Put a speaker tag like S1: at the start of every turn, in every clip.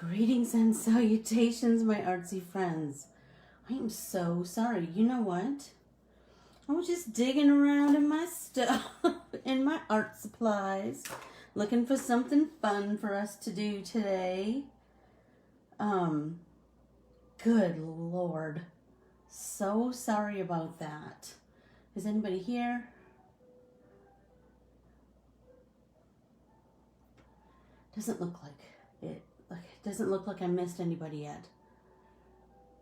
S1: Greetings and salutations, my artsy friends. I am so sorry. You know what? I was just digging around in my stuff, in my art supplies, looking for something fun for us to do today. Good Lord. So sorry about that. Is anybody here? Doesn't look like it. It doesn't look like I missed anybody yet.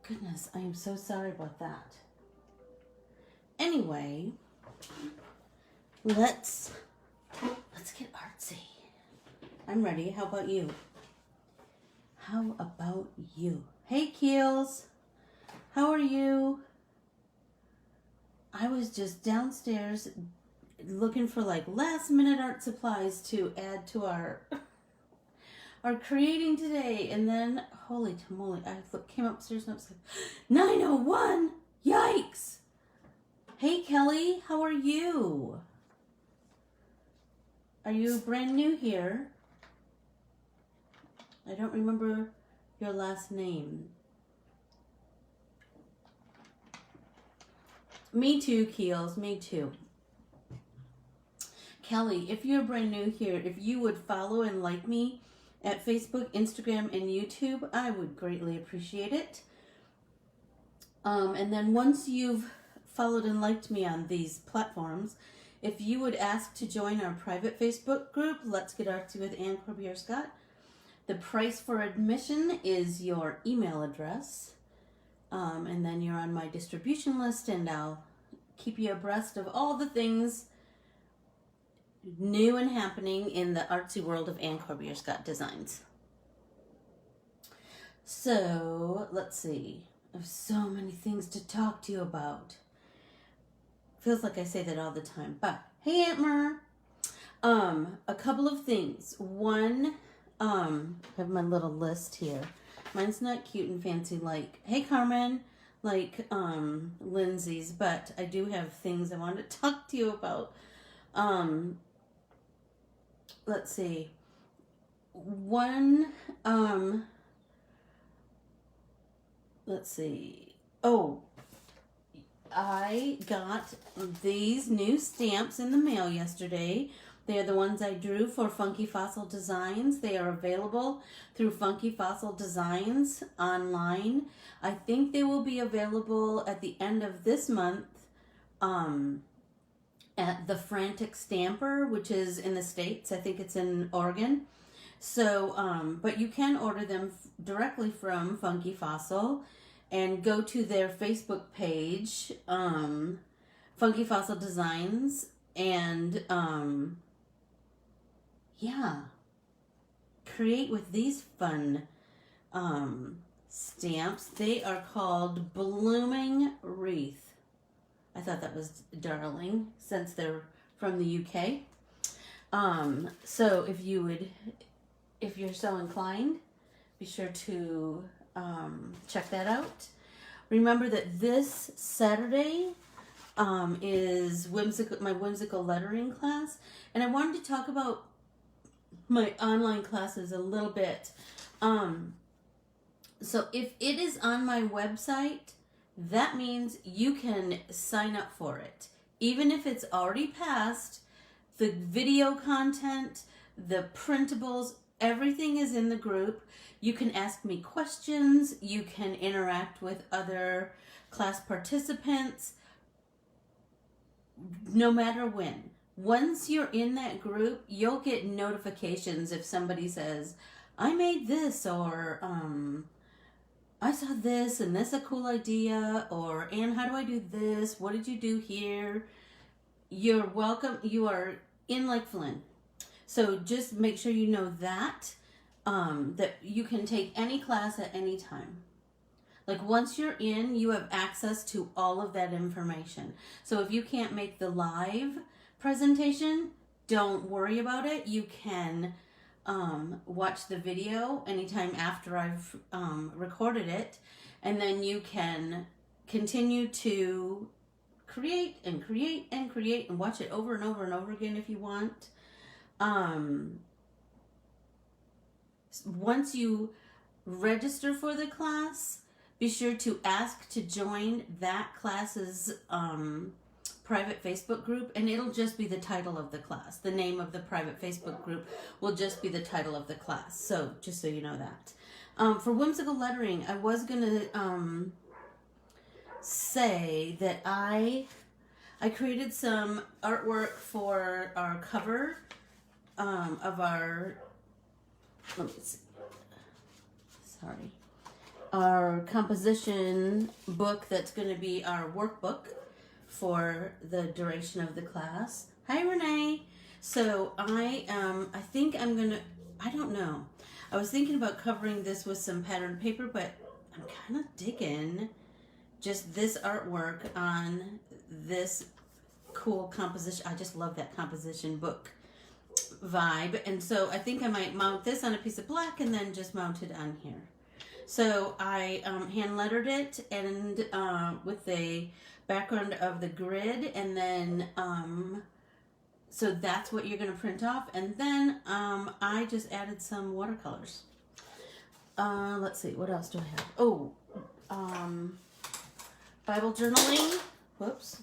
S1: Goodness, I am so sorry about that. Anyway, let's get artsy. I'm ready. How about you? How about you? Hey, Keels. How are you? I was just downstairs looking for like last minute art supplies to add to our creating today, and then holy tamale, I came upstairs and I was like, 901! Yikes! Hey Kelly, how are you? Are you brand new here? I don't remember your last name. Me too, Keels, me too. Kelly, if you're brand new here, if you would follow and like me at Facebook, Instagram, and YouTube, I would greatly appreciate it. And then once you've followed and liked me on these platforms, if you would ask to join our private Facebook group, Let's Get Artsy with Corbiere-Scott, the price for admission is your email address, and then you're on my distribution list, and I'll keep you abreast of all the things new and happening in the artsy world of Corbiere-Scott designs. So, let's see. I have so many things to talk to you about. Feels like I say that all the time, but hey, Aunt Mer. A couple of things. One, I have my little list here. Mine's not cute and fancy like, hey, Carmen, like Lindsay's, but I do have things I want to talk to you about. Let's see. One, let's see. Oh, I got these new stamps in the mail yesterday. They are the ones I drew for Funky Fossil Designs. They are available through Funky Fossil Designs online. I think they will be available at the end of this month, at the Frantic Stamper, which is in the States. I think it's in Oregon. So, but you can order them directly from Funky Fossil and go to their Facebook page, Funky Fossil Designs, and yeah, create with these fun stamps. They are called Blooming Wreath. I thought that was darling since they're from the UK. So if you're so inclined, be sure to check that out. Remember that this Saturday is my whimsical lettering class, and I wanted to talk about my online classes a little bit. So if it is on my website, that means you can sign up for it. Even if it's already passed, the video content, the printables, everything is in the group. You can ask me questions. You can interact with other class participants, no matter when. Once you're in that group, you'll get notifications if somebody says, I made this, or I saw this, and this is a cool idea, or, Anne, how do I do this? What did you do here? You're welcome. You are in like Flynn. So just make sure you know that, that you can take any class at any time. Like once you're in, you have access to all of that information. So if you can't make the live presentation, don't worry about it. You can watch the video anytime after I've recorded it, and then you can continue to create and create and create and watch it over and over and over again if you want. Once you register for the class, be sure to ask to join that class's private Facebook group, and it'll just be the title of the class. The name of the private Facebook group will just be the title of the class. So just so you know that. For whimsical lettering, I was gonna say that I created some artwork for our cover of our, let me see, sorry, our composition book that's going to be our workbook for the duration of the class. Hi, Renee. So I think I'm going to, I don't know. I was thinking about covering this with some patterned paper, but I'm kind of digging just this artwork on this cool composition. I just love that composition book vibe. And so I think I might mount this on a piece of black and then just mount it on here. So I hand lettered it and with the background of the grid, and then so that's what you're going to print off. And then I just added some watercolors. Let's see, what else do I have? Oh, Bible journaling. Whoops.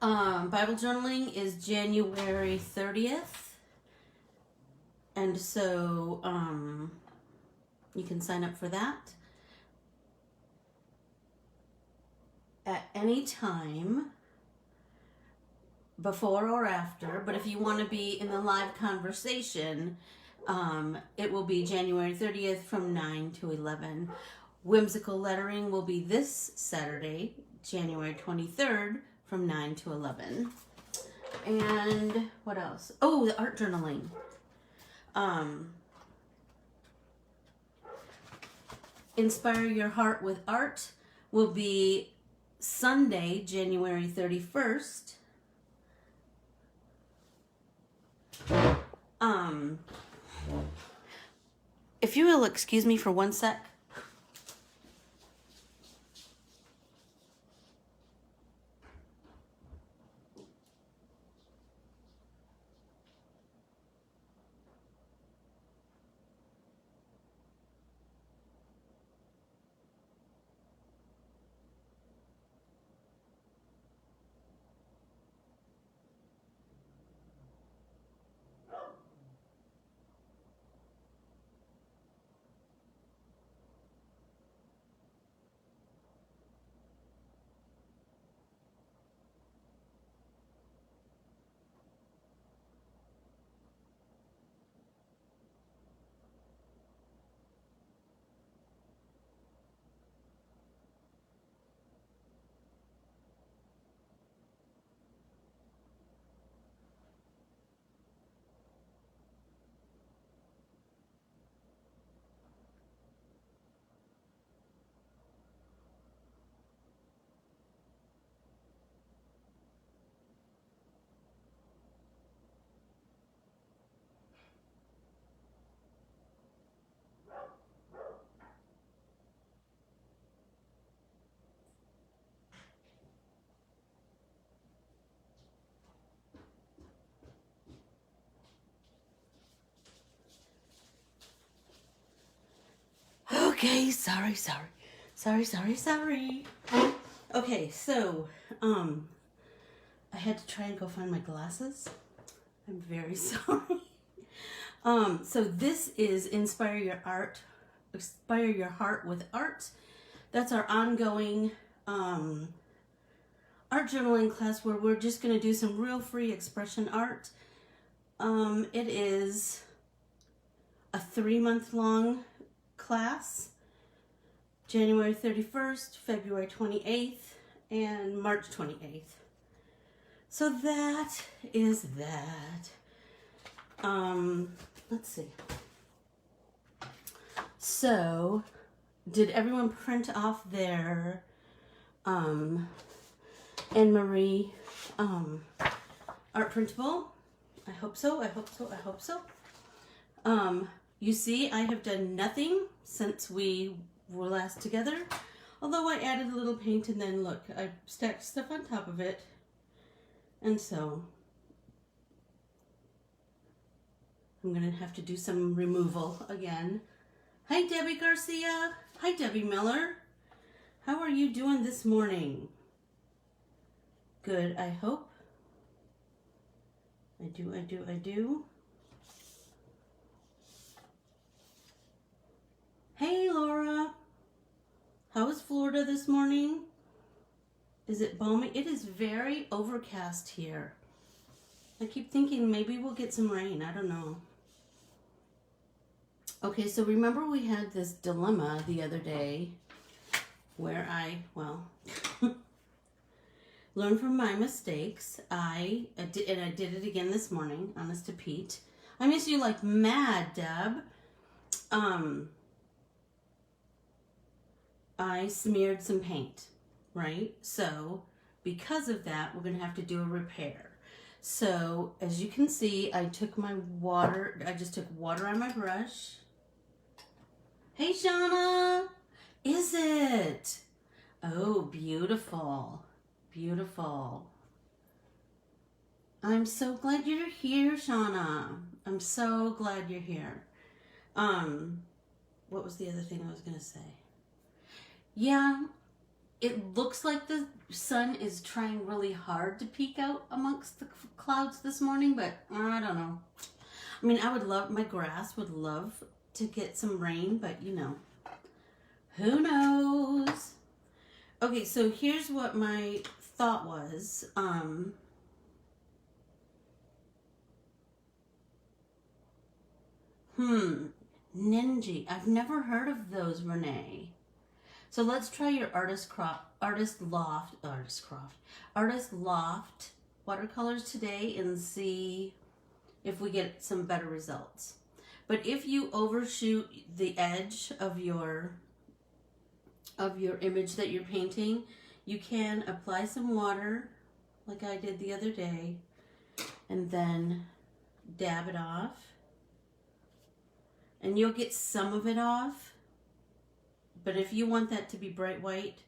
S1: Bible journaling is January 30th. And so you can sign up for that at any time, before or after. But if you want to be in the live conversation, it will be January 30th from 9 to 11. Whimsical lettering will be this Saturday, January 23rd from 9 to 11. And what else? Oh, the art journaling. Inspire Your Heart with Art will be Sunday, January 31st. If you will excuse me for one sec. Okay, sorry. Okay, so, I had to try and go find my glasses. I'm very sorry. So this is Inspire Your Heart with Art. That's our ongoing art journaling class where we're just going to do some real free expression art. It is a 3-month-long class, January 31st, February 28th, and March 28th. So that is that. Let's see. So, did everyone print off their Anne-Marie art printable? I hope so. You see, I have done nothing since we were last together. Although I added a little paint, and then look, I stacked stuff on top of it. And so I'm going to have to do some removal again. Hi, Debbie Garcia. Hi, Debbie Miller. How are you doing this morning? Good, I hope. I do. Hey, Laura. How is Florida this morning? Is it balmy? It is very overcast here. I keep thinking maybe we'll get some rain. I don't know. Okay, so remember we had this dilemma the other day where I learned from my mistakes. I did it again this morning, honest to Pete. I miss you like mad, Deb. I smeared some paint, right? So because of that, we're gonna have to do a repair. So as you can see, I took my water, I just took water on my brush. Hey, Shauna, is it? Oh, beautiful, beautiful. I'm so glad you're here, Shauna. I'm so glad you're here. What was the other thing I was gonna say? Yeah, it looks like the sun is trying really hard to peek out amongst the clouds this morning, but I don't know. I mean, my grass would love to get some rain, but you know, who knows? Okay, so here's what my thought was. Ninja. I've never heard of those, Renee. So let's try your Artist Loft watercolors today and see if we get some better results. But if you overshoot the edge of your image that you're painting, you can apply some water like I did the other day and then dab it off. And you'll get some of it off. But if you want that to be bright white,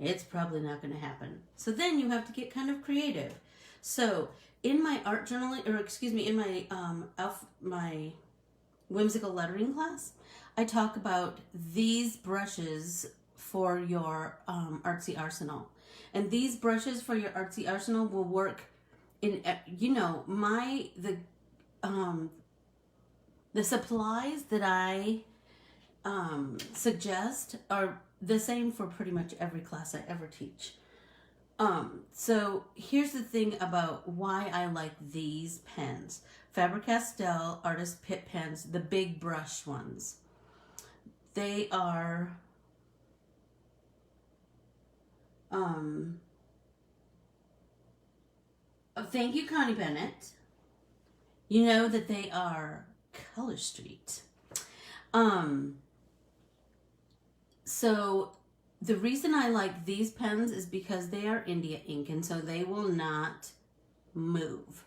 S1: it's probably not going to happen. So then you have to get kind of creative. So in my art journaling, in my whimsical lettering class, I talk about these brushes for your artsy arsenal. And these brushes for your artsy arsenal will work in, the supplies that I suggest are the same for pretty much every class I ever teach. So here's the thing about why I like these pens. Faber-Castell Artist Pitt pens, the big brush ones. They are thank you, Connie Bennett. You know that they are Color Street. So the reason I like these pens is because they are India ink, and so they will not move.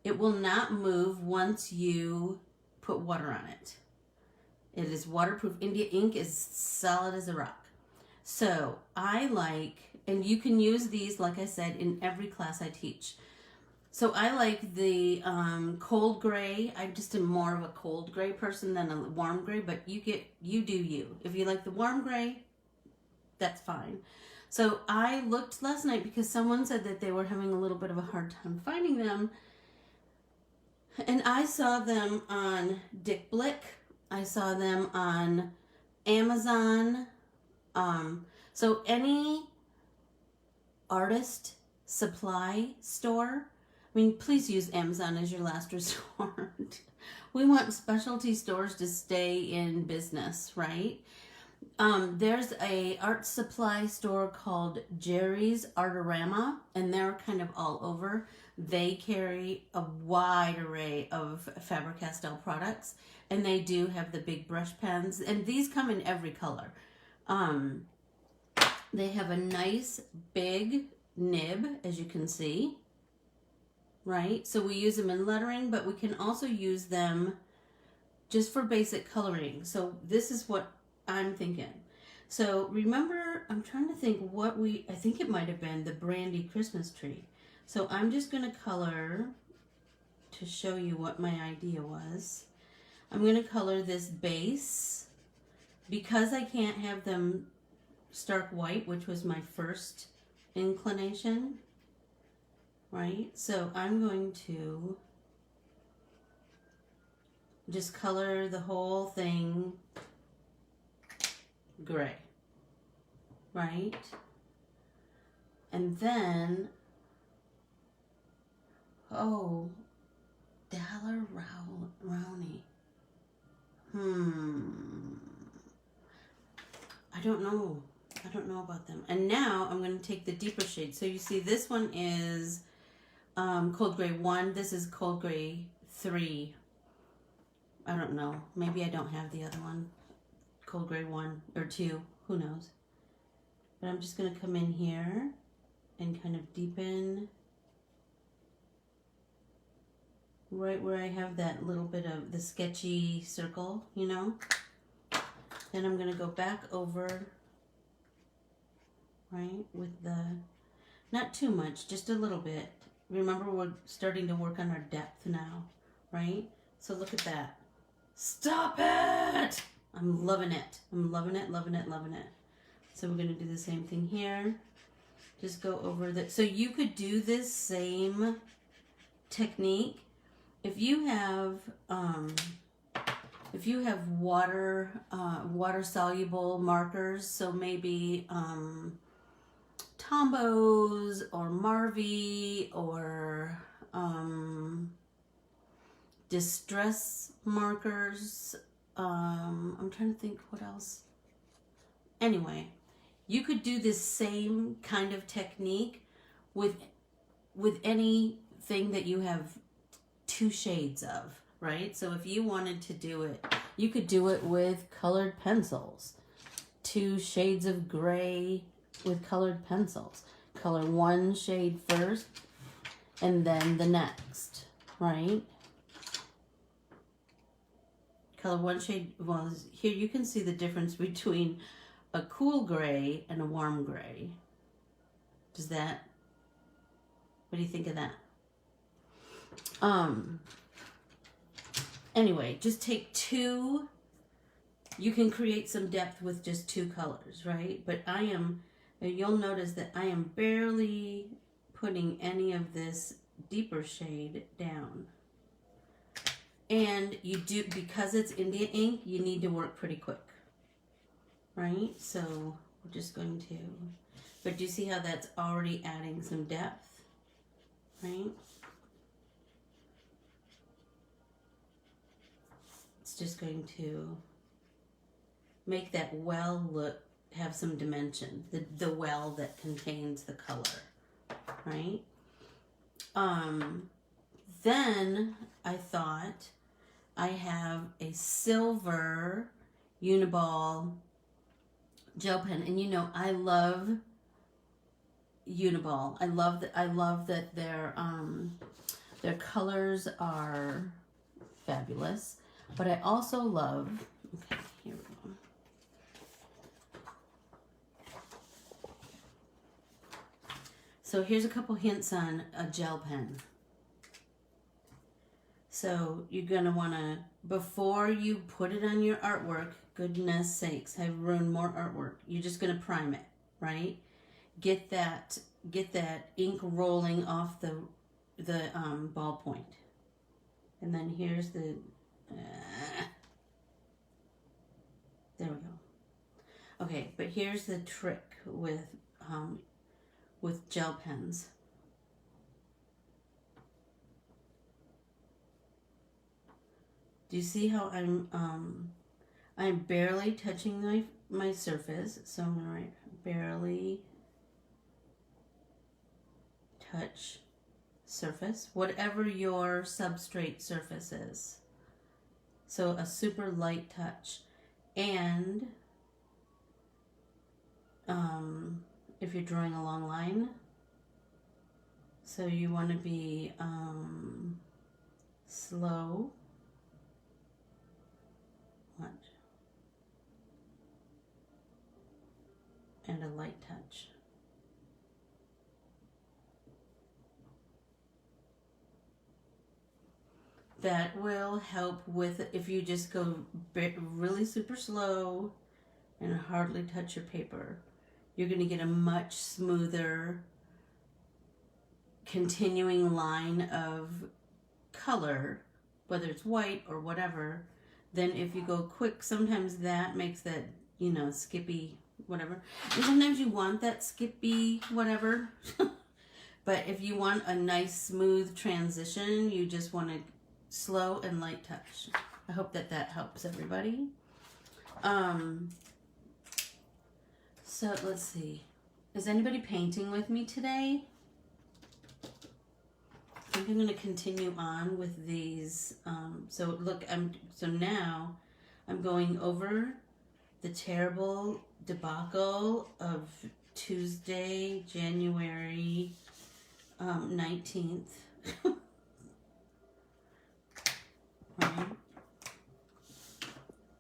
S1: It will not move once you put water on it. It is waterproof. India ink is solid as a rock. So I like, and you can use these, like I said, in every class I teach. So I like the cold gray. I just am more of a cold gray person than a warm gray, but you do you. If you like the warm gray, that's fine. So I looked last night because someone said that they were having a little bit of a hard time finding them. And I saw them on Dick Blick. I saw them on Amazon. So any artist supply store, I mean, please use Amazon as your last resort. We want specialty stores to stay in business, right? There's a art supply store called Jerry's Artorama, and they're kind of all over. They carry a wide array of Faber-Castell products, and they do have the big brush pens, and these come in every color. They have a nice big nib, as you can see, right? So we use them in lettering, but we can also use them just for basic coloring. So this is what I'm thinking. So remember, I'm trying to think I think it might have been the Brandy Christmas tree. So I'm just going to color to show you what my idea was. I'm going to color this base because I can't have them stark white, which was my first inclination, right? So I'm going to just color the whole thing gray, right? And then, oh, Dollar Rowney. I don't know. I don't know about them. And now I'm going to take the deeper shade. So you see this one is Cold Gray 1. This is Cold Gray 3. I don't know. Maybe I don't have the other one. Cold Gray 1 or 2. Who knows? But I'm just going to come in here and kind of deepen right where I have that little bit of the sketchy circle, you know. Then I'm going to go back over, right, with the, not too much, just a little bit. Remember, we're starting to work on our depth now, right? So look at that. Stop it! I'm loving it. I'm loving it, loving it, loving it. So we're going to do the same thing here. Just go over the, so you could do this same technique if you have water soluble markers, so maybe Tombows or Marvy or distress markers. I'm trying to think what else. Anyway, you could do this same kind of technique with anything that you have 2 shades of, right? So if you wanted to do it, you could do it with colored pencils. 2 shades of gray with colored pencils. Color 1 shade first and then the next, right? Color 1 shade, well, here you can see the difference between a cool gray and a warm gray. Does that, what do you think of that? Anyway, just take 2. You can create some depth with just 2 colors, right? But you'll notice that I am barely putting any of this deeper shade down. And you do, because it's India ink, you need to work pretty quick, right? So we're just going to, but do you see how that's already adding some depth, right? It's just going to make that well look, have some dimension, the well that contains the color, right? Then I thought I have a silver Uniball gel pen, and you know I love Uniball. I love that their colors are fabulous. But I also love, okay, here we go. So here's a couple hints on a gel pen. So you're going to want to, before you put it on your artwork, goodness sakes, I've ruined more artwork. You're just going to prime it, right? Get that ink rolling off the ballpoint. And then here's the, there we go. Okay, but here's the trick with gel pens. Do you see how I'm barely touching my surface? So I'm gonna write barely touch surface, whatever your substrate surface is. So a super light touch. And if you're drawing a long line, so you want to be slow, and a light touch. That will help with, if you just go really super slow and hardly touch your paper. You're going to get a much smoother continuing line of color, whether it's white or whatever, than if you go quick. Sometimes that makes that, you know, skippy whatever. And sometimes you want that skippy whatever. But if you want a nice smooth transition, you just want a slow and light touch. I hope that that helps everybody. So let's see. Is anybody painting with me today? I think I'm going to continue on with these. So look, now I'm going over the terrible debacle of Tuesday, January 19th. Right?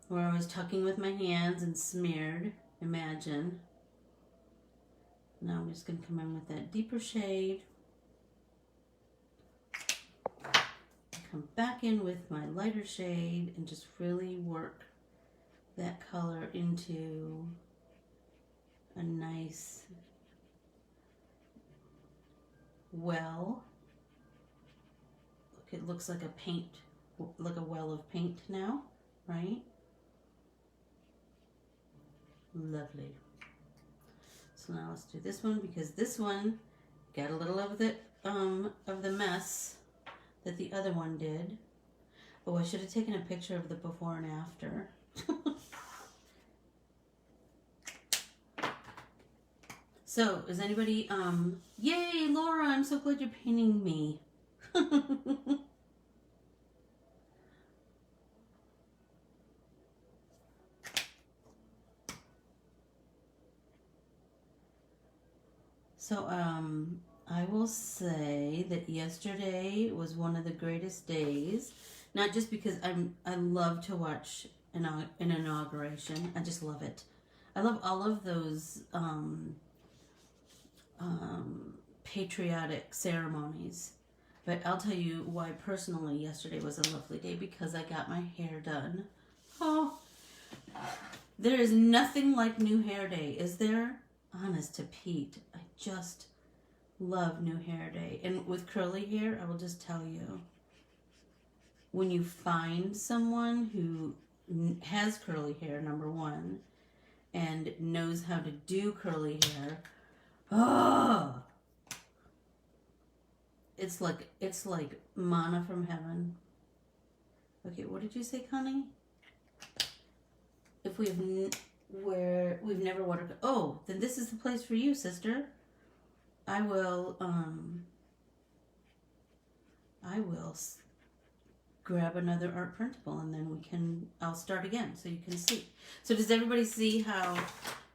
S1: Where I was tucking with my hands and smeared, imagine. Now I'm just going to come in with that deeper shade. Come back in with my lighter shade and just really work that color into a nice well. Look, it looks like a paint, like a well of paint now, right? Lovely. So now let's do this one, because this one got a little of the mess that the other one did. Oh, I should have taken a picture of the before and after. So, is anybody, yay, Laura, I'm so glad you're painting me. So, I will say that yesterday was one of the greatest days. Not just because I love to watch an inauguration. I just love it. I love all of those patriotic ceremonies. But I'll tell you why personally yesterday was a lovely day, because I got my hair done. Oh, there is nothing like new hair day, is there? Honest to Pete, I just love new hair day. And with curly hair, I will just tell you, when you find someone who has curly hair, number one, and knows how to do curly hair, oh, it's like manna from heaven. Okay, what did you say, Connie? If we've never watered, oh, then this is the place for you, sister. I will grab another art printable, and then I'll start again so you can see. So does everybody see how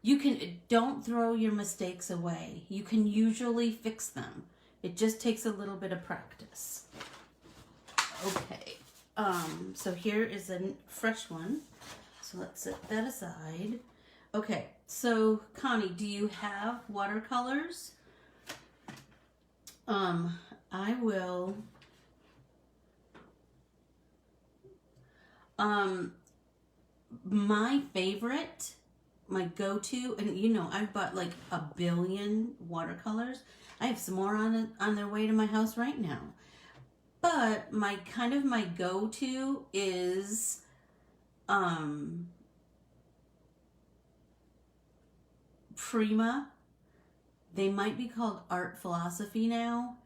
S1: you can, don't throw your mistakes away. You can usually fix them. It just takes a little bit of practice. Okay. So here is a fresh one. So let's set that aside. Okay. So Connie, do you have watercolors? I will. My favorite, my go-to, and you know, I've bought like 1 billion watercolors. I have some more on their way to my house right now. But my go-to is Prima. They might be called Art Philosophy now.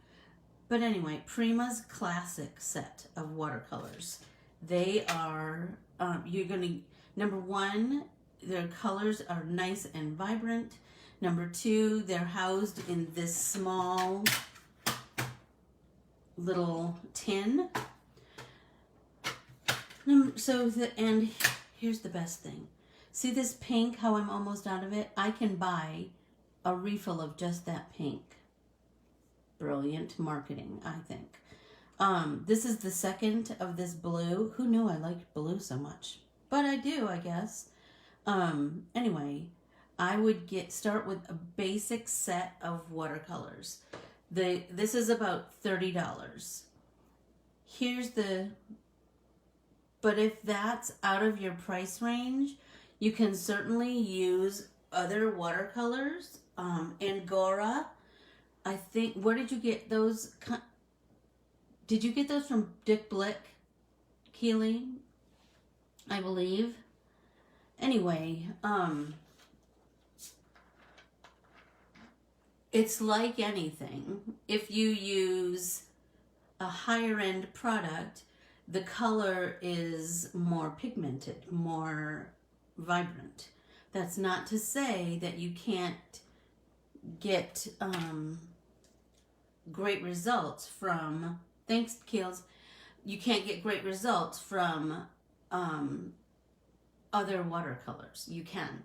S1: But anyway, Prima's classic set of watercolors. They are, number one, their colors are nice and vibrant. Number two, they're housed in this small little tin. And here's the best thing. See this pink, how I'm almost out of it? I can buy a refill of just that pink. Brilliant marketing, I think. This is the second of this blue. Who knew I liked blue so much? But I do, I guess. Anyway, I would start with a basic set of watercolors. This is about $30. But if that's out of your price range, You can certainly use other watercolors. Angora, I think, where did you get those? Did you get those from Dick Blick Keeling, I believe? Anyway, it's like anything. If you use a higher end product, the color is more pigmented, more vibrant. That's not to say that you can't get great results from, thanks Keels, you can't get great results from other watercolors. You can.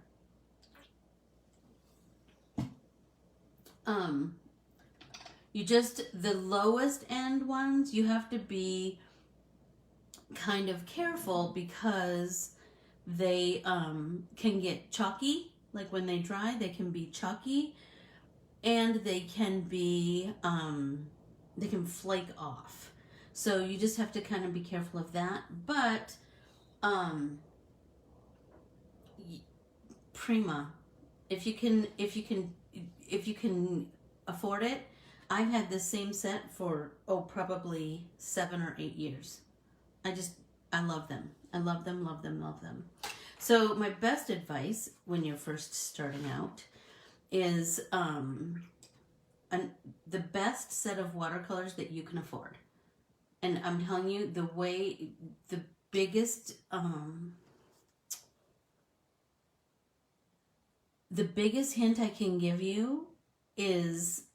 S1: You just, the lowest end ones, you have to be kind of careful because they can get chalky. Like when they dry, they can be chalky, and they can be, they can flake off. So you just have to kind of be careful of that. But Prima, if you can afford it. I've had this same set for probably 7 or 8 years. I love them. I love them, love them, love them. So my best advice when you're first starting out is the best set of watercolors that you can afford. And I'm telling you, the biggest hint I can give you is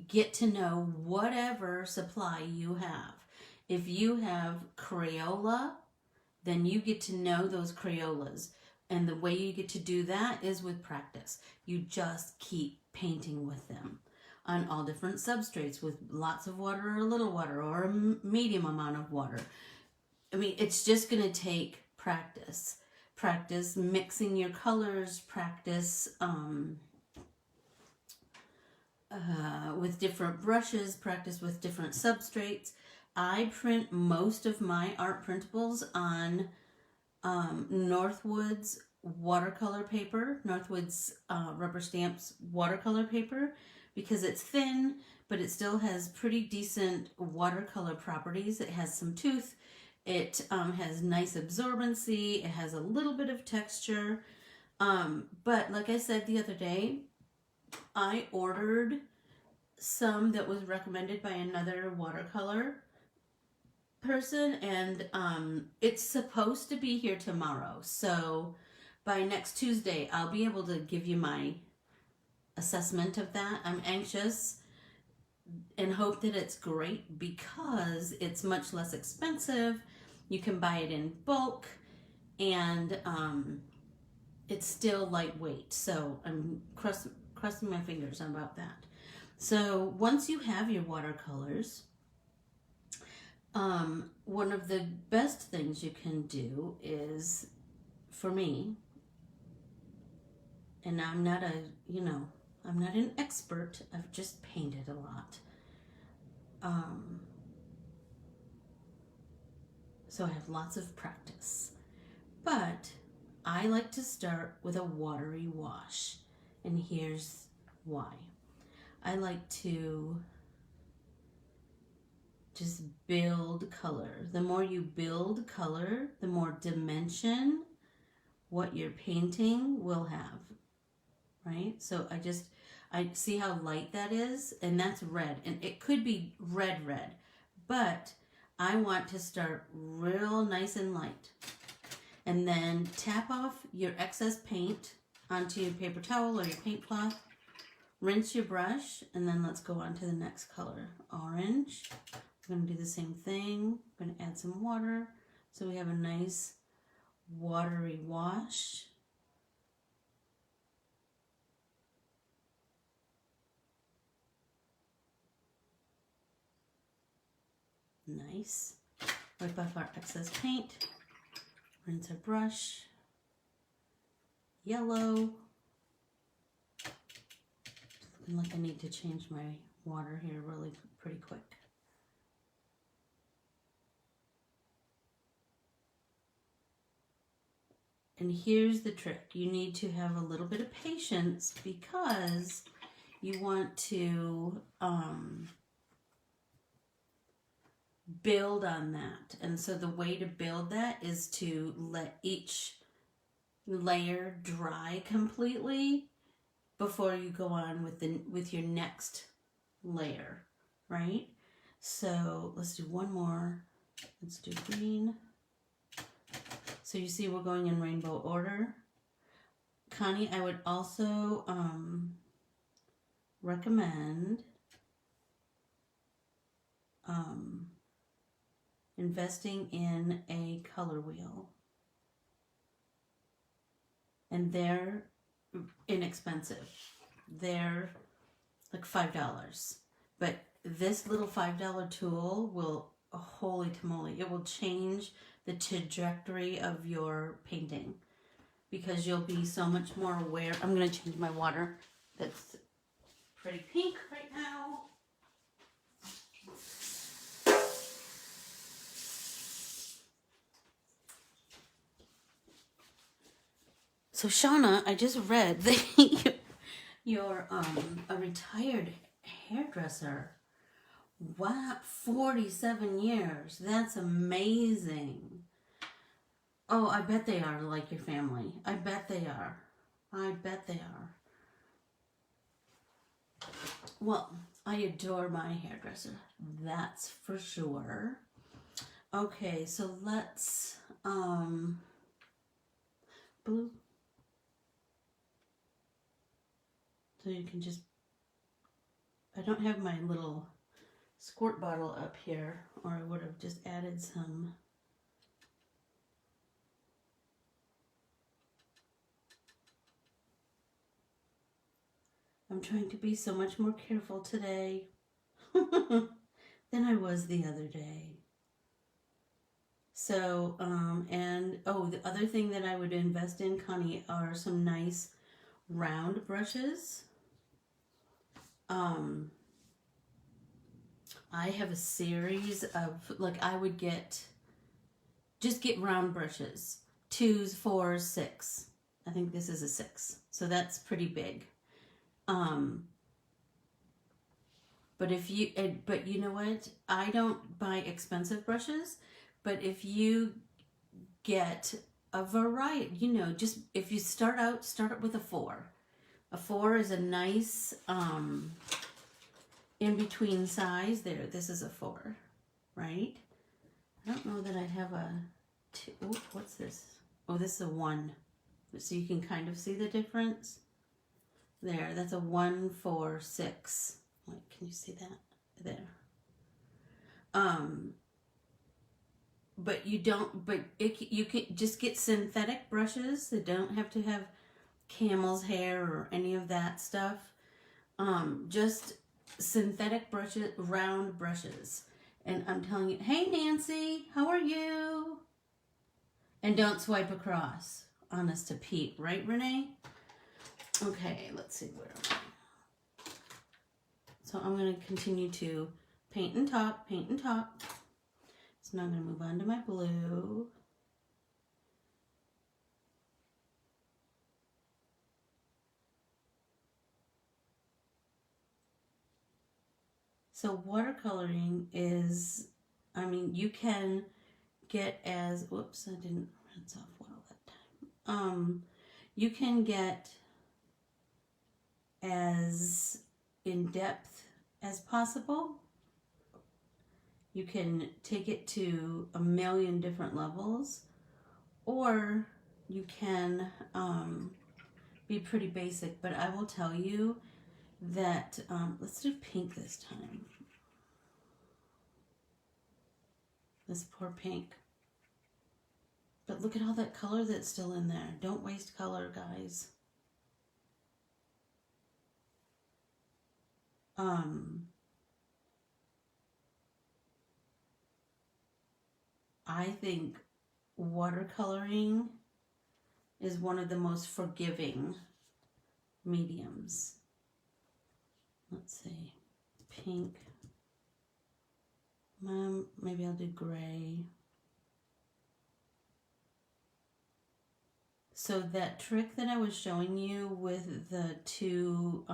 S1: get to know whatever supply you have. If you have Crayola, then you get to know those Crayolas. And the way you get to do that is with practice. You just keep painting with them on all different substrates with lots of water or a little water or a medium amount of water. I mean, it's just going to take practice. Practice mixing your colors, practice with different brushes, practice with different substrates. I print most of my art printables on Northwood's watercolor paper, Northwood's rubber stamps watercolor paper, because it's thin, but it still has pretty decent watercolor properties. It has some tooth. It has nice absorbency. It has a little bit of texture. But like I said the other day, I ordered some that was recommended by another watercolor person, and it's supposed to be here tomorrow. So by next Tuesday, I'll be able to give you my assessment of that. I'm anxious and hope that it's great because it's much less expensive. You can buy it in bulk, and it's still lightweight. So I'm crossing my fingers about that. So once you have your watercolors, one of the best things you can do is, for me, and I'm not an expert, I've just painted a lot. So I have lots of practice. But I like to start with a watery wash. And here's why. I like to just build color. The more you build color, the more dimension what you're painting will have, right? So I see how light that is, and that's red. And it could be red, but I want to start real nice and light. And then tap off your excess paint onto your paper towel or your paint cloth. Rinse your brush, and then let's go on to the next color. Orange. I'm going to do the same thing. I'm going to add some water so we have a nice watery wash. Nice. Wipe off our excess paint. Rinse our brush. Yellow. Looking like I need to change my water here really pretty quick. And here's the trick. You need to have a little bit of patience because you want to build on that. And so the way to build that is to let each layer dry completely before you go on with your next layer, right? So let's do one more. Let's do green. So you see we're going in rainbow order. Connie, I would also recommend investing in a color wheel. And they're inexpensive. They're like $5. But this little $5 tool will, holy tamale, it will change the trajectory of your painting because you'll be so much more aware. I'm going to change my water. That's pretty pink right now. So Shauna, I just read that you're a retired hairdresser. Wow, 47 years. That's amazing. Oh, I bet they are like your family. I bet they are. I bet they are. Well, I adore my hairdresser. That's for sure. Okay, so let's blue. So you can just, I don't have my little squirt bottle up here, or I would have just added some. I'm trying to be so much more careful today than I was the other day. So, and oh, the other thing that I would invest in, Connie, are some nice round brushes. I have a series of, like, I would just get round brushes. 2s, 4s, 6. I think this is a 6. So that's pretty big. But but you know what? I don't buy expensive brushes, but if you get a variety, you know, just if you start it with a 4. A 4 is a nice, in between size. There, this is a 4, right? I don't know that I have a 2. Oh, what's this? Oh, this is a 1. So you can kind of see the difference. There, that's a 1, 4, 6. Like, can you see that? There. But you don't, you can just get synthetic brushes that don't have to have camel's hair or any of that stuff. Just synthetic brushes, round brushes. And I'm telling you, hey Nancy, how are you? And don't swipe across. Honest to Pete, right, Renee? Okay, let's see where am I. So I'm going to continue to paint and top, paint and top. So now I'm going to move on to my blue. So watercoloring is, I mean, you can get as, whoops, I didn't rinse off well that time. You can get as in depth as possible. You can take it to a million different levels, or you can be pretty basic, but I will tell you that, let's do pink this time. This poor pink. But look at all that color that's still in there. Don't waste color, guys. I think watercoloring is one of the most forgiving mediums. Let's see, pink. Maybe I'll do gray. So that trick that I was showing you with the two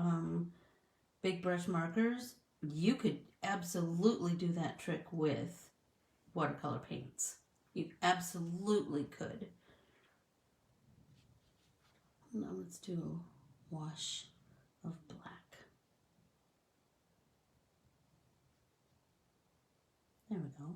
S1: big brush markers, you could absolutely do that trick with watercolor paints. You absolutely could. Now let's do a wash of black. There we go.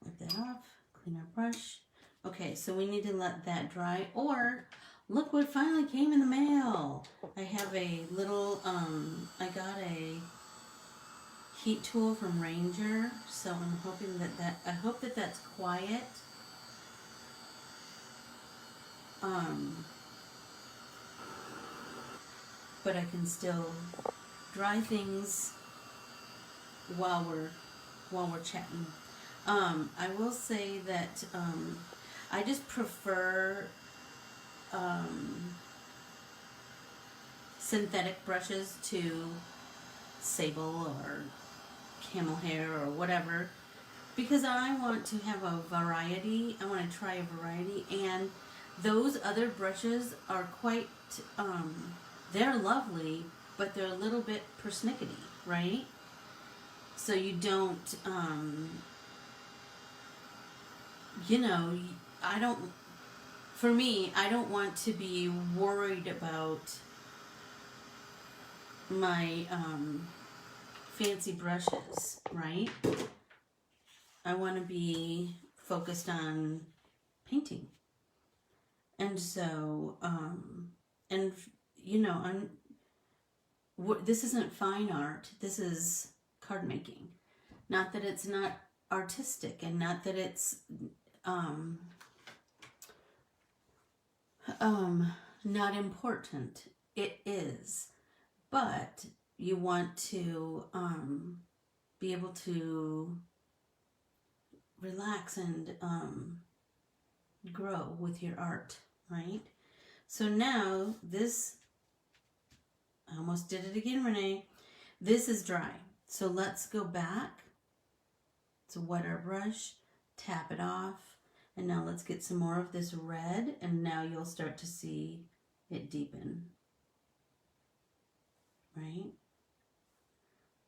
S1: Wipe that off, clean our brush. Okay, so we need to let that dry, or look what finally came in the mail. I have a little, I got a heat tool from Ranger, so I'm hoping I hope that that's quiet. But I can still dry things while we're chatting. I will say that I just prefer synthetic brushes to sable or camel hair or whatever, because I want to have a variety. I want to try a variety, and those other brushes are quite, they're lovely, but they're a little bit persnickety, right? So you don't, you know, for me, I don't want to be worried about my fancy brushes, right? I want to be focused on painting. And so, and you know, this isn't fine art. This is card making. Not that it's not artistic, and not that it's not important. It is, but you want to be able to relax and grow with your art, right? So now this, I almost did it again, Renee. This is dry. So let's go back to wet our brush, tap it off, and now let's get some more of this red, and now you'll start to see it deepen, right?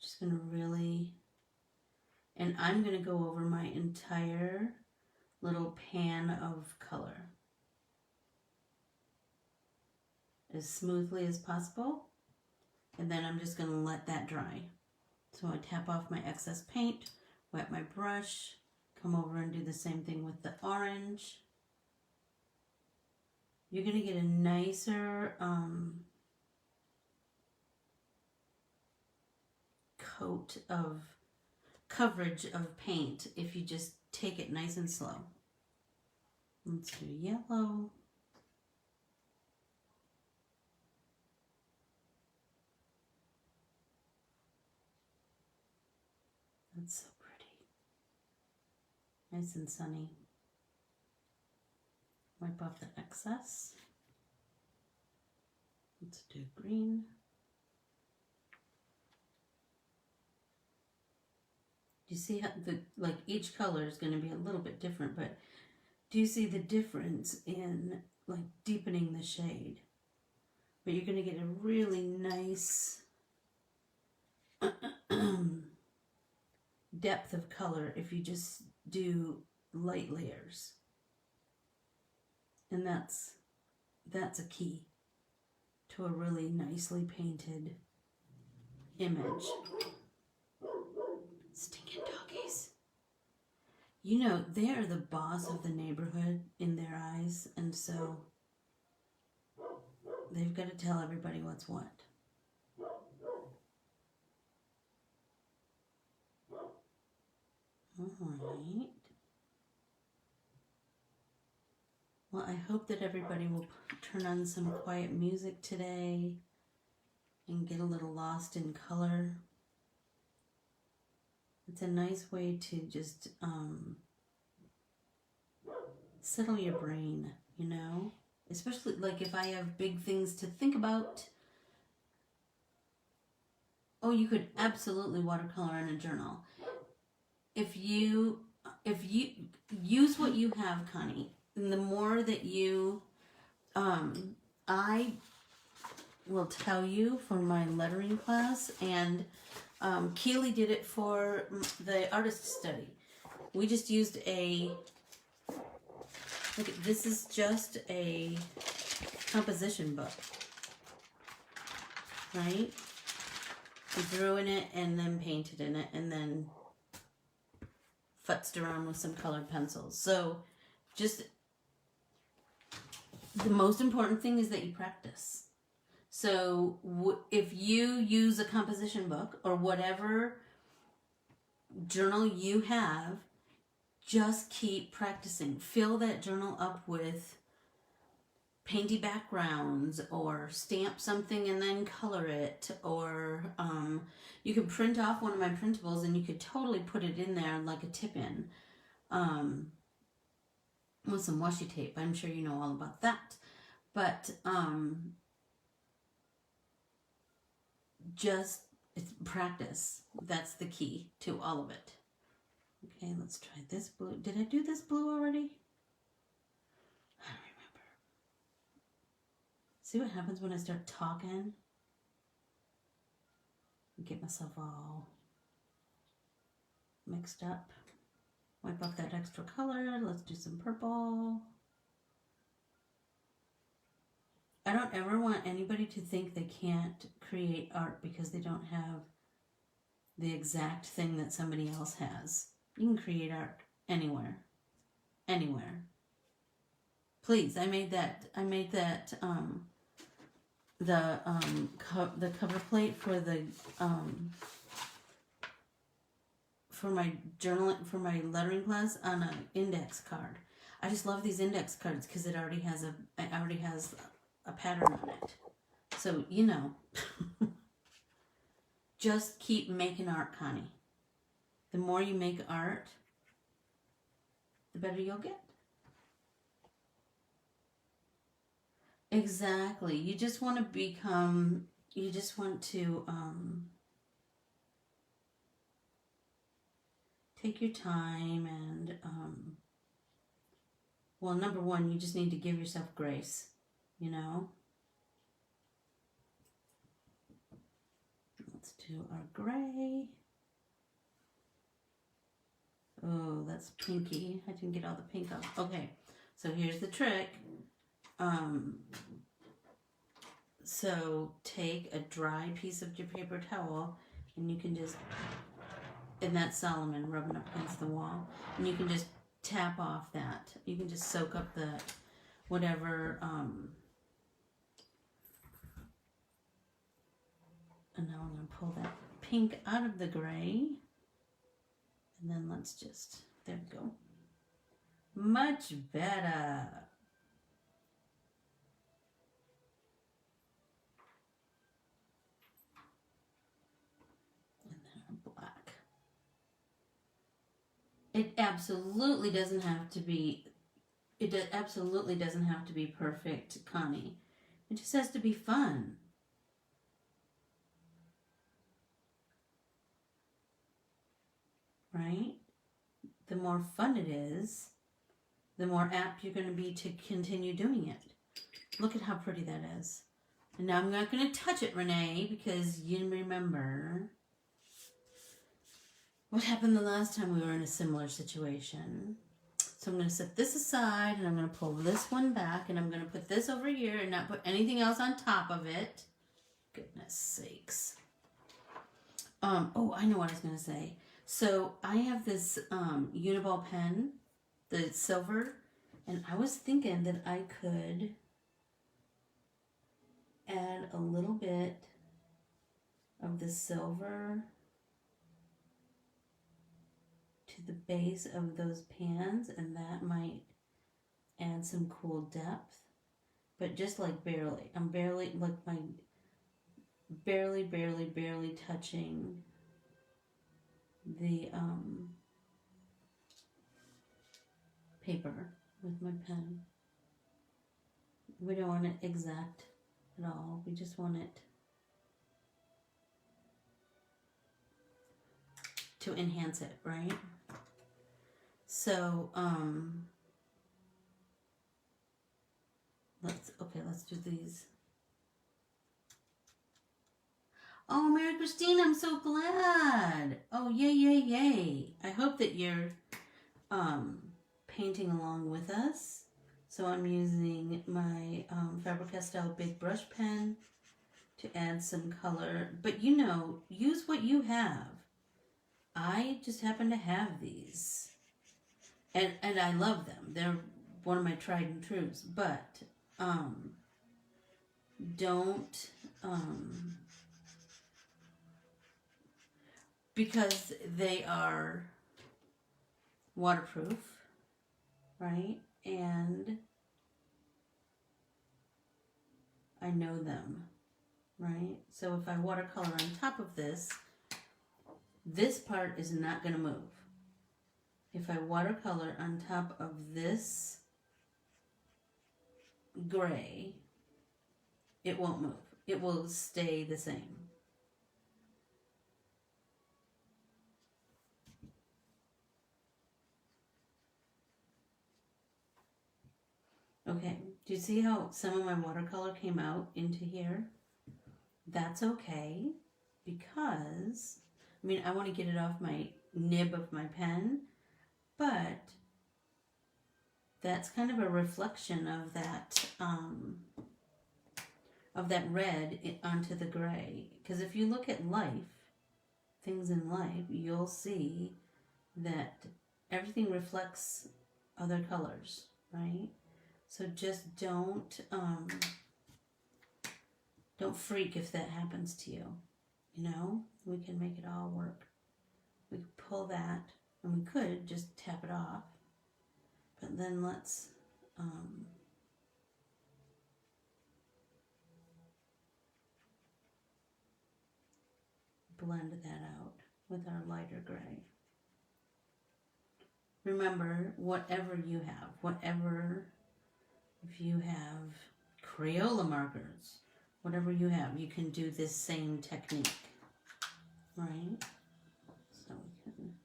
S1: Just gonna really, and I'm gonna go over my entire little pan of color as smoothly as possible, and then I'm just gonna let that dry. So I tap off my excess paint, wet my brush, come over and do the same thing with the orange. You're gonna get a nicer coat of coverage of paint if you just take it nice and slow. Let's do yellow. That's so pretty. Nice and sunny. Wipe off the excess. Let's do green. Do you see how each color is going to be a little bit different, but do you see the difference in like deepening the shade? But you're going to get a really nice depth of color if you just do light layers. And that's a key to a really nicely painted image. Stinking doggies. You know, they are the boss of the neighborhood in their eyes, and so they've got to tell everybody what's what. Alright. Well, I hope that everybody will turn on some quiet music today and get a little lost in color. It's a nice way to just settle your brain, you know? Especially like if I have big things to think about. Oh, you could absolutely watercolor in a journal. If if you use what you have, Connie, and the more that you, I will tell you for my lettering class, and Keely did it for the artist study. We just used look, this is just a composition book, right? We drew in it and then painted in it and then futzed around with some colored pencils. So just the most important thing is that you practice. So if you use a composition book or whatever journal you have, just keep practicing. Fill that journal up with painty backgrounds, or stamp something and then color it, or you can print off one of my printables and you could totally put it in there like a tip-in with some washi tape. I'm sure you know all about that. But just practice. That's the key to all of it. Okay, let's try this blue. Did I do this blue already? I don't remember. See what happens when I start talking? Get myself all mixed up. Wipe off that extra color. Let's do some purple. I don't ever want anybody to think they can't create art because they don't have the exact thing that somebody else has. You can create art anywhere. Anywhere. Please, I made that the cover plate for the for my journal, for my lettering class, on an index card. I just love these index cards because it already has a pattern on it. So, you know, just keep making art, Connie. The more you make art, the better you'll get. Exactly. You just want to take your time and, well, number one, you just need to give yourself grace, you know? Let's do our gray. Oh, that's pinky. I didn't get all the pink off. Okay, so here's the trick. So take a dry piece of your paper towel, and you can just, and that's Solomon rubbing up against the wall, and you can just tap off that. You can just soak up the whatever, and now I'm going to pull that pink out of the gray, and then let's just, there we go. Much better. It absolutely doesn't have to be, absolutely doesn't have to be perfect, Connie. It just has to be fun. Right? The more fun it is, the more apt you're going to be to continue doing it. Look at how pretty that is. And now I'm not going to touch it, Renee, because you remember what happened the last time we were in a similar situation. So I'm going to set this aside, and I'm going to pull this one back, and I'm going to put this over here and not put anything else on top of it. Goodness sakes. Oh, I know what I was going to say. So I have this Uniball pen, the silver, and I was thinking that I could add a little bit of the silver to the base of those pans, and that might add some cool depth, but just like barely. I'm barely, like barely touching the paper with my pen. We don't want it exact at all. We just want it to enhance it, right? So, let's do these. Oh, Mary Christine, I'm so glad. Oh, yay, yay, yay. I hope that you're painting along with us. So I'm using my Faber-Castell big brush pen to add some color. But you know, use what you have. I just happen to have these. And I love them. They're one of my tried and trues. But don't... because they are waterproof, right? And I know them, right? So if I watercolor on top of this, this part is not going to move. If I watercolor on top of this gray, it won't move. It will stay the same. Okay, do you see how some of my watercolor came out into here? That's okay, because, I mean, I want to get it off my nib of my pen, but that's kind of a reflection of that red onto the gray. Because if you look at life, things in life, you'll see that everything reflects other colors, right? So just don't freak if that happens to you. You know, we can make it all work. We could pull that, and we could just tap it off. But then let's blend that out with our lighter gray. Remember, whatever you have, if you have Crayola markers, whatever you have, you can do this same technique, right? So we can,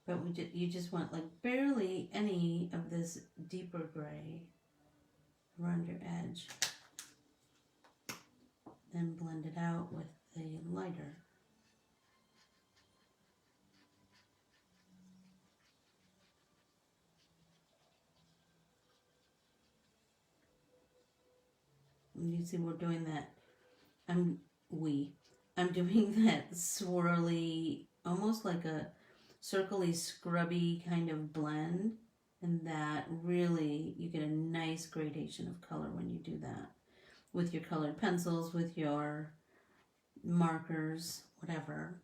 S1: but you just want like barely any of this deeper gray around your edge. Then blend it out with the lighter. And you see we're doing that, I'm doing that swirly, almost like a circly, scrubby kind of blend. And that really, you get a nice gradation of color when you do that. With your colored pencils, with your markers, whatever.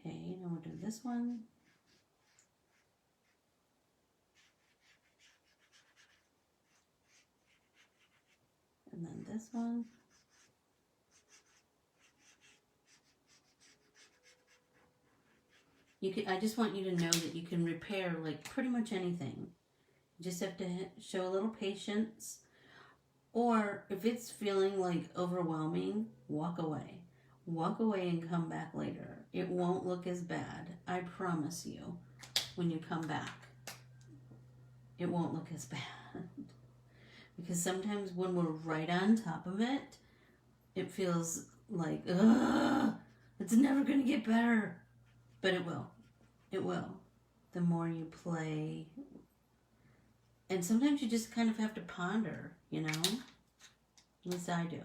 S1: Okay, now we'll do this one. And then this one. I just want you to know that you can repair like pretty much anything. You just have to show a little patience. Or if it's feeling like overwhelming, walk away. Walk away and come back later. It won't look as bad. I promise you, when you come back, it won't look as bad. Because sometimes when we're right on top of it, it feels like, ugh, it's never going to get better. But it will. It will. The more you play. And sometimes you just kind of have to ponder, you know? At least I do.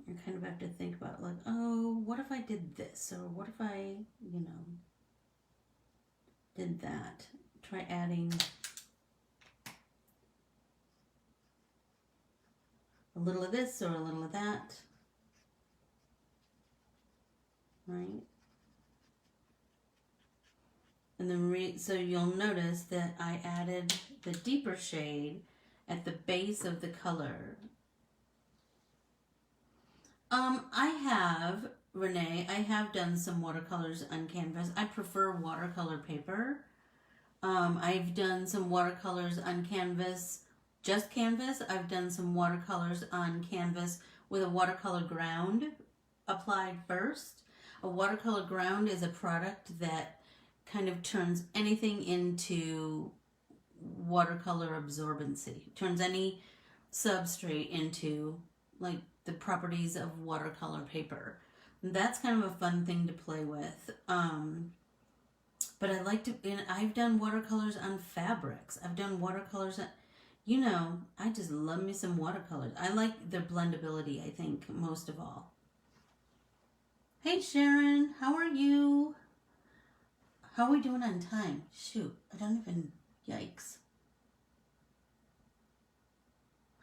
S1: You kind of have to think about like, oh, what if I did this? Or what if I, you know, did that? Try adding a little of this or a little of that. Right? And then so you'll notice that I added the deeper shade at the base of the color. I have done some watercolors on canvas. I prefer watercolor paper. I've done some watercolors on canvas, just canvas. I've done some watercolors on canvas with a watercolor ground applied first. A watercolor ground is a product that kind of turns anything into watercolor absorbency. Turns any substrate into like the properties of watercolor paper. That's kind of a fun thing to play with. But I like to, and I've done watercolors on fabrics. I've done watercolors on, you know, I just love me some watercolors. I like their blendability, I think, most of all. Hey Sharon, how are you? How are we doing on time? Shoot, I don't even, yikes.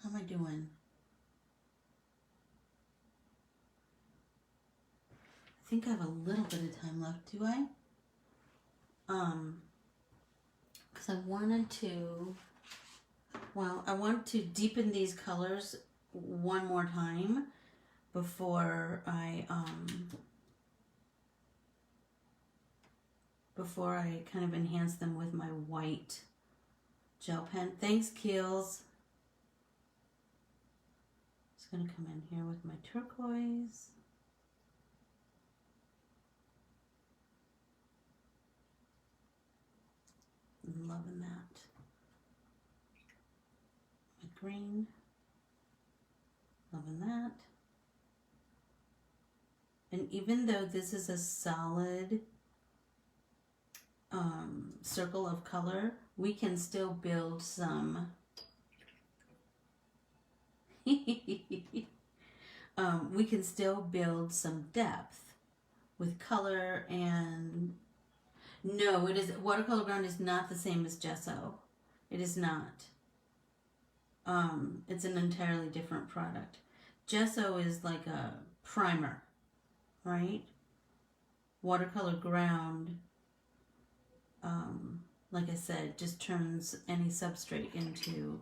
S1: How am I doing? I think I have a little bit of time left, do I? Because I wanted to, well, I want to deepen these colors one more time before I kind of enhance them with my white gel pen. Thanks, Keels. Just gonna come in here with my turquoise. I'm loving that. My green. Loving that. And even though this is a solid circle of color, we can still build some we can still build some depth with color. And no, it is, watercolor ground is not the same as gesso. It is not. It's an entirely different product. Gesso is like a primer, right? Watercolor ground, like I said, just turns any substrate into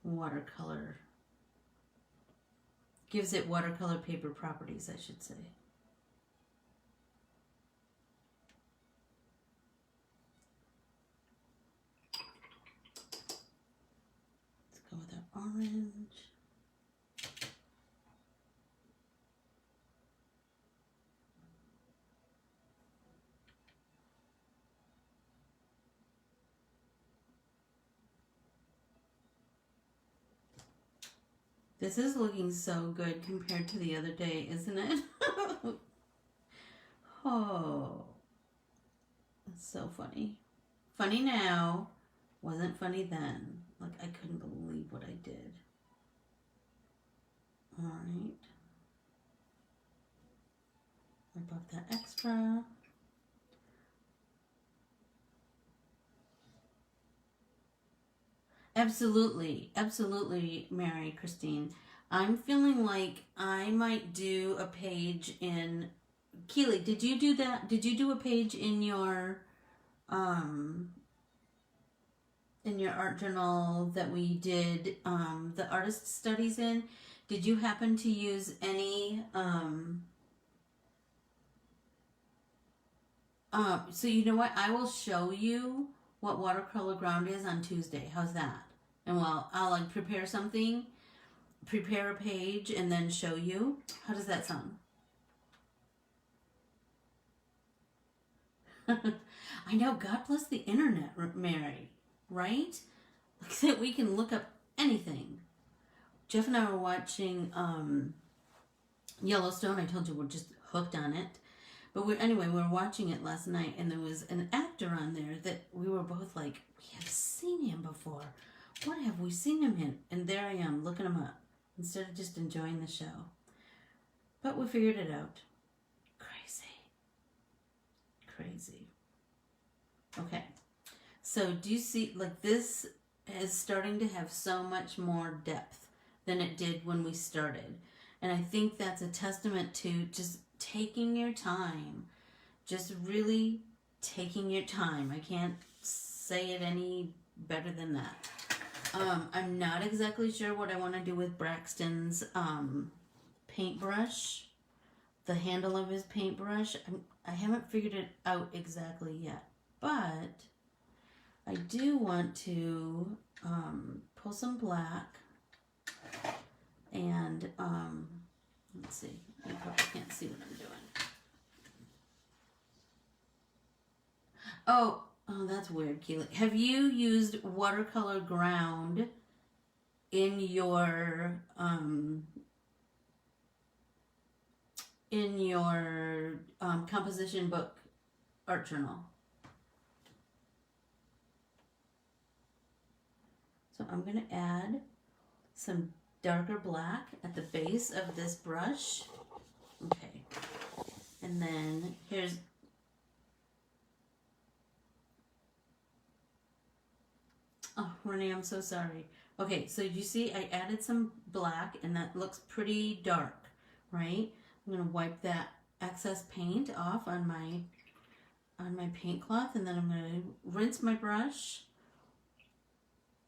S1: watercolor. Gives it watercolor paper properties, I should say. Let's go with our orange. This is looking so good compared to the other day, isn't it? Oh, that's so funny. Funny now, wasn't funny then. Like, I couldn't believe what I did. All right. Wipe off that extra. Absolutely, absolutely, Mary Christine. I'm feeling like I might do a page in Keely. Did you do that? Did you do a page in your art journal that we did the artist studies in? Did you happen to use any so you know what? I will show you what watercolor ground is on Tuesday. How's that? And well, I'll like prepare something, prepare a page, and then show you. How does that sound? I know, God bless the internet, Mary, right? Like that we can look up anything. Jeff and I were watching Yellowstone. I told you we're just hooked on it. But anyway, we were watching it last night, and there was an actor on there that we were both like, we have seen him before. What have we seen him in? And there I am, looking him up, instead of just enjoying the show. But we figured it out. Crazy. Okay. So do you see, like, this is starting to have so much more depth than it did when we started. And I think that's a testament to just taking your time, just really taking your time. I can't say it any better than that. I'm not exactly sure what I want to do with Braxton's paintbrush, the handle of his paintbrush. I haven't figured it out exactly yet, but I do want to pull some black and let's see. You probably can't see what I'm doing. Oh, that's weird, Keely. Have you used watercolor ground in your composition book art journal? So I'm going to add some darker black at the base of this brush. Okay. And then here's, oh, Renee, I'm so sorry. Okay, so you see I added some black and that looks pretty dark, right? I'm going to wipe that excess paint off on my paint cloth, and then I'm going to rinse my brush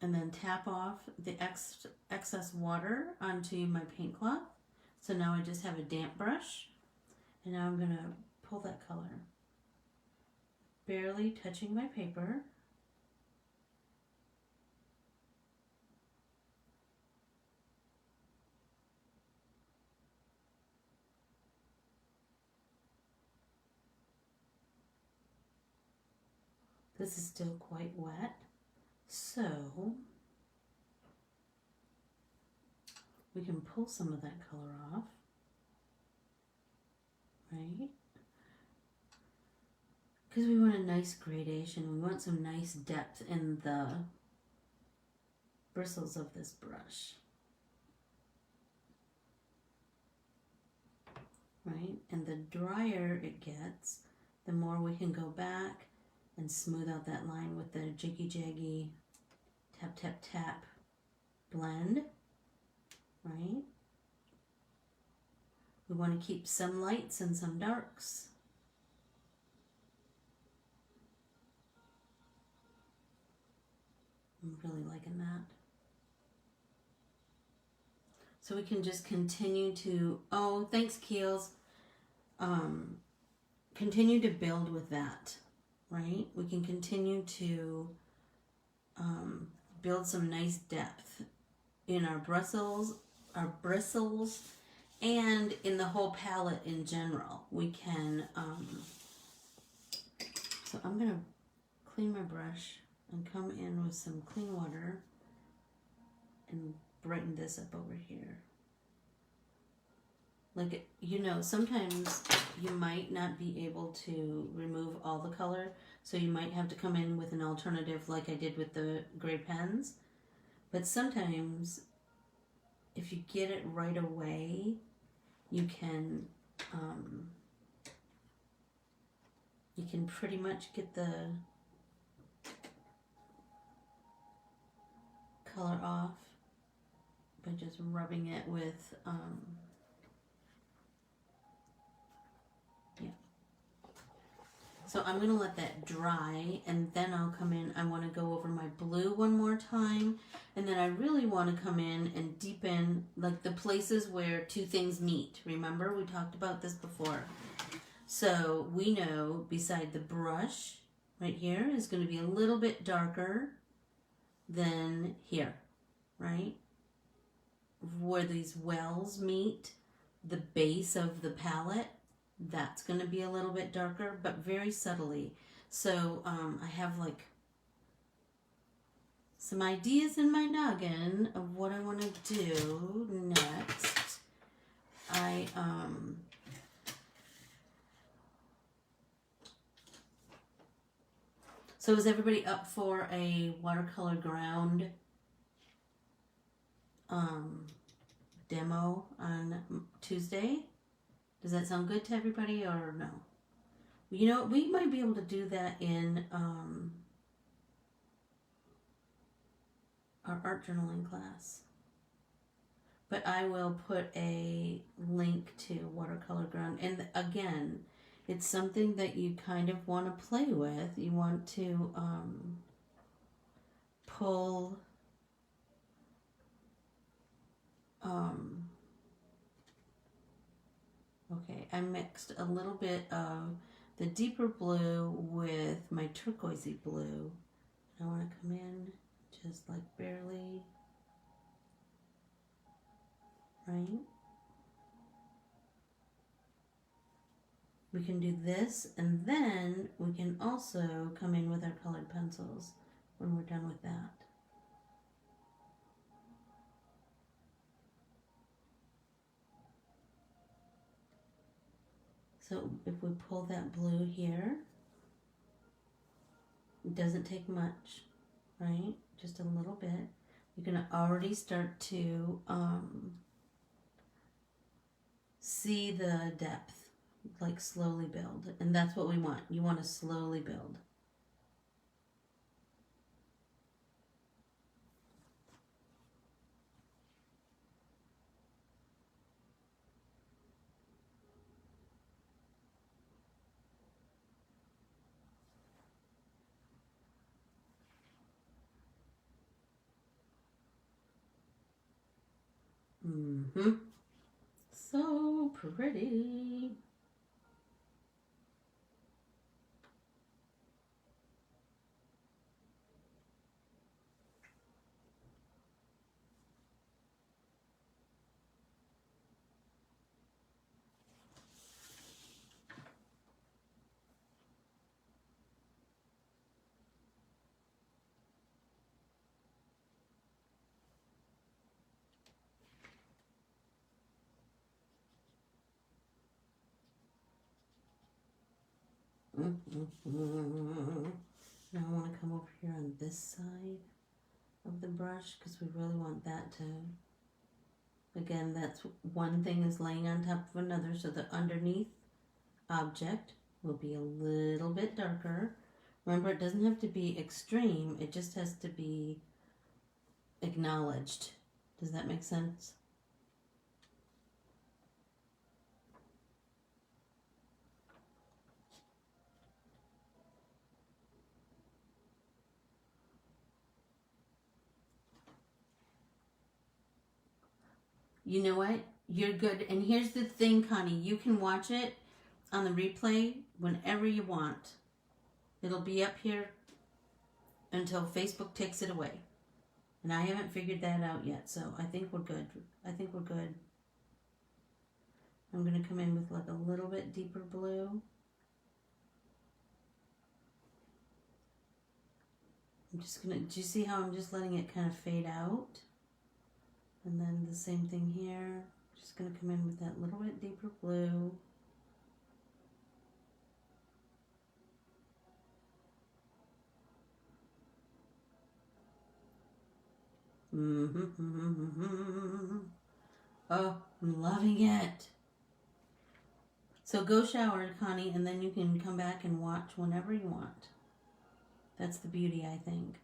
S1: and then tap off the excess water onto my paint cloth. So now I just have a damp brush, and now I'm going to pull that color, barely touching my paper. This is still quite wet, so we can pull some of that color off, right? Because we want a nice gradation. We want some nice depth in the bristles of this brush, right? And the drier it gets, the more we can go back and smooth out that line with the jiggy-jaggy tap, tap, tap blend, right? We want to keep some lights and some darks. I'm really liking that. So we can just continue to, oh, thanks, Keels. Continue to build with that, right? We can continue to build some nice depth in our bristles, and in the whole palette in general. We can, so I'm going to clean my brush and come in with some clean water and brighten this up over here. Like, you know, sometimes you might not be able to remove all the color, so you might have to come in with an alternative like I did with the gray pens. But sometimes, if you get it right away, you can pretty much get the color off by just rubbing it with So I'm going to let that dry, and then I'll come in. I want to go over my blue one more time, and then I really want to come in and deepen like the places where two things meet. Remember, we talked about this before. So we know beside the brush right here is going to be a little bit darker than here, right? Where these wells meet the base of the palette, that's going to be a little bit darker, but very subtly. So I have like some ideas in my noggin of what I want to do next. So is everybody up for a watercolor ground demo on Tuesday? Does that sound good to everybody or no? You know, we might be able to do that in our art journaling class. But I will put a link to watercolor ground. And again, it's something that you kind of want to play with. You want to pull okay, I mixed a little bit of the deeper blue with my turquoisey blue. I want to come in just like barely, right? we can do this, and then we can also come in with our colored pencils when we're done with that. So if we pull that blue here, it doesn't take much, right? Just a little bit. You can already start to see the depth, like slowly build. And that's what we want. You want to slowly build. So pretty. Now I want to come over here on this side of the brush because we really want that to, again, that's one thing is laying on top of another, so the underneath object will be a little bit darker. Remember, it doesn't have to be extreme, it just has to be acknowledged. Does that make sense? You know what? You're good. And here's the thing, Connie. You can watch it on the replay whenever you want. It'll be up here until Facebook takes it away. And I haven't figured that out yet, so I think we're good. I think we're good. I'm going to come in with like a little bit deeper blue. I'm just going to, do you see how I'm just letting it kind of fade out? And then the same thing here. Just going to come in with that little bit deeper blue. Oh, I'm loving it. So go shower, Connie, and then you can come back and watch whenever you want. That's the beauty, I think.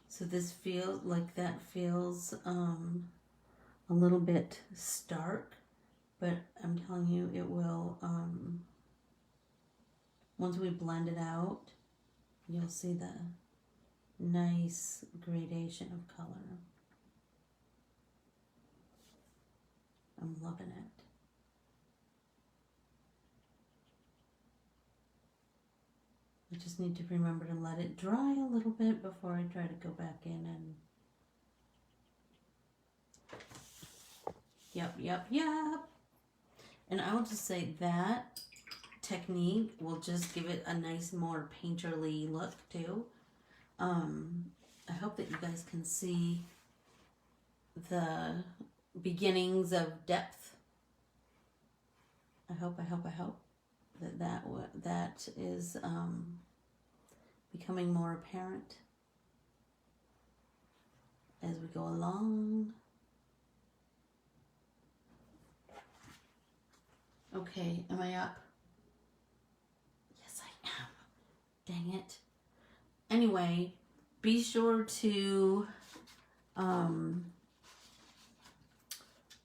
S1: So this feels like that feels a little bit stark, but I'm telling you it will, once we blend it out, you'll see the nice gradation of color. I'm loving it. I just need to remember to let it dry a little bit before I try to go back in and... Yep. And I will just say that technique will just give it a nice, more painterly look too. I hope that you guys can see the beginnings of depth. I hope that is becoming more apparent as we go along. Okay, am I up? Yes, I am. Dang it. Anyway, be sure to,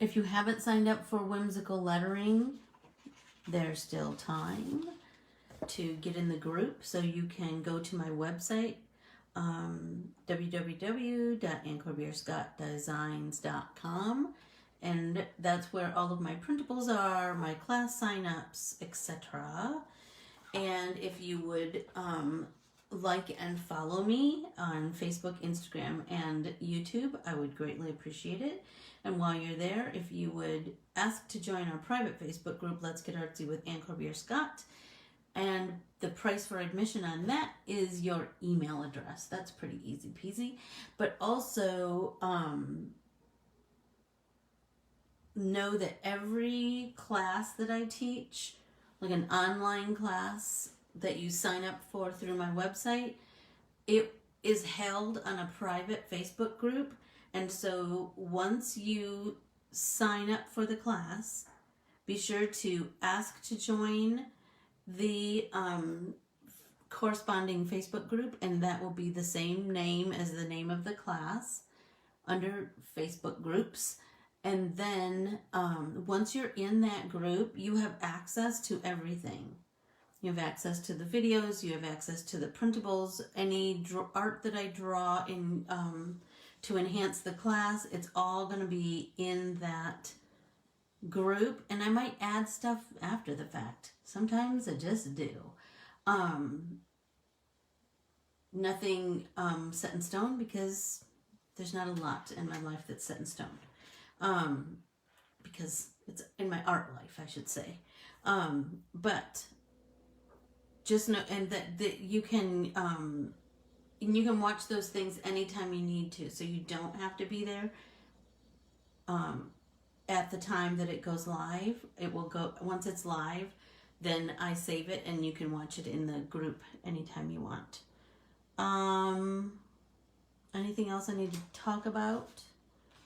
S1: if you haven't signed up for Whimsical Lettering, there's still time to get in the group, so you can go to my website, www.Corbiere-Scott-Designs.com, and that's where all of my printables are, my class signups, etc. And if you would like and follow me on Facebook, Instagram, and YouTube, I would greatly appreciate it. And while you're there, if you would ask to join our private Facebook group, Let's Get Artsy with Ann Corbiere-Scott. And the price for admission on that is your email address. That's pretty easy peasy. But also, know that every class that I teach, like an online class that you sign up for through my website, it is held on a private Facebook group. And so once you sign up for the class, be sure to ask to join the corresponding Facebook group, and that will be the same name as the name of the class under Facebook groups. And then once you're in that group, you have access to everything. You have access to the videos, you have access to the printables, any art that I draw in to enhance the class. It's all going to be in that group, and I might add stuff after the fact. Sometimes I just do. Nothing set in stone, because there's not a lot in my life that's set in stone. Because it's in my art life, I should say. But just know, and that you can watch those things anytime you need to, so you don't have to be there at the time that it goes live. It will go, once it's live, then I save it and you can watch it in the group anytime you want. Anything else I need to talk about?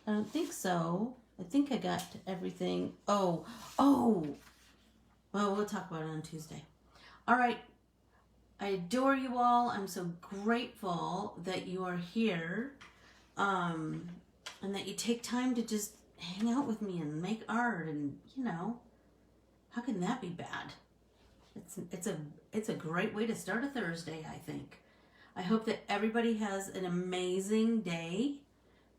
S1: I don't think so. I think I got everything. Oh, well, we'll talk about it on Tuesday. All right. I adore you all. I'm so grateful that you are here, and that you take time to just hang out with me and make art. And how can that be bad? It's a great way to start a Thursday, I think. I hope that everybody has an amazing day.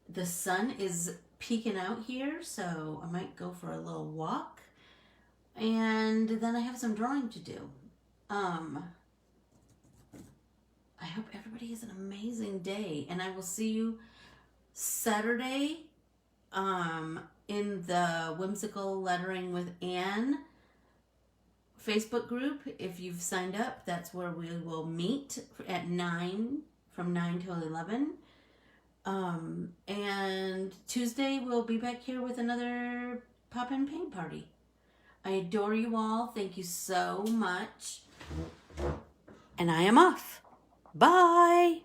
S1: The sun is peeking out here, so I might go for a little walk, and then I have some drawing to do. I hope everybody has an amazing day, and I will see you Saturday in the Whimsical Lettering with Anne Facebook group. If you've signed up, that's where we will meet at 9, from 9 to 11. And Tuesday we'll be back here with another pop-in paint party. I adore you all. Thank you so much. And I am off. Bye.